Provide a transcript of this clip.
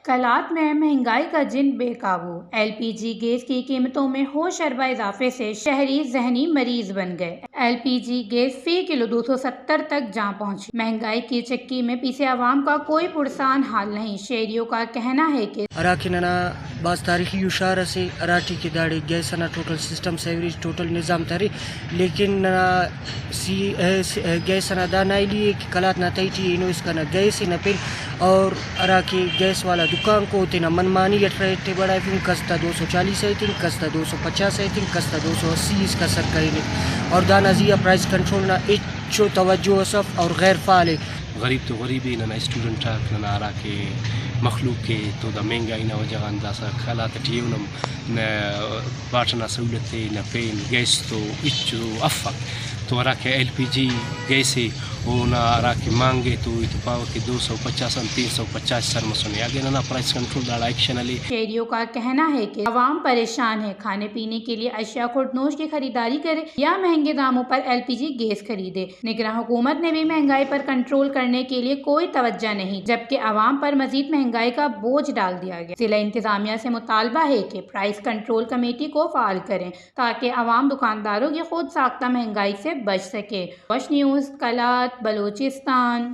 کلات میں مہنگائی کا جن بے قابو، ایل پی جی گیس کی قیمتوں میں ہوشربا اضافے سے شہری ذہنی مریض بن گئے۔ ایل پی جی گیس فی کلو 270 تک جا پہنچی۔ مہنگائی کی چکی میں پیسے عوام کا کوئی پرسان حال نہیں۔ شہریوں کا کہنا ہے کہ اراکننا بعض تاریخی اشارہ سے اراٹی کے داڑے گیسنا ٹوٹل سسٹم سیوریج ٹوٹل نظام تھرے لیکن گیسنا دانائی لیے کہ کلات نہ تیٹی انو اس کا نہ گیس نہ پھر اور ارا کے گیس والا دکان کو تینا منمانی ریٹ تے بڑھائے پھر کستا 240 ہے تین کستا 250 ہے تین کستا 280 اس کا سرکاری نے اور دانا زیا پرائس کنٹرول نہ اچو توجہ صف اور غیر فعال ہے۔ غریب تو غریبی نہ اسٹوڈنٹ نہ آرا کے مخلوق کے تو دا مہنگائی نہ وجہ اندازہ خیالات ٹھیونم نہ باٹنا سہولت نہ پین گیس تو اچو افق تو ارا کے ایل پی جی گیسے وہ نہ ارا کے مانگے تو اتپاو کے 250 350 سر مسونے آگے نہ پرائس کنٹرول داڑا ایکشن علی۔ شہریوں کا کہنا ہے کہ عوام پریشان ہے، کھانے پینے کے لیے اشیاء خوردنوش کی خریداری کرے یا مہنگے داموں پر ایل پی جی گیس خریدے۔ نگراں حکومت نے بھی مہنگائی پر کنٹرول کرنے کے لیے کوئی توجہ نہیں، جبکہ عوام پر مزید مہنگائی کا بوجھ ڈال دیا گیا۔ ضلع انتظامیہ سے مطالبہ ہے کہ پرائس کنٹرول کمیٹی کو فعال کریں تاکہ عوام دکانداروں کی خود ساختہ مہنگائی سے بچ سکے۔ وش نیوز، کلات، بلوچستان۔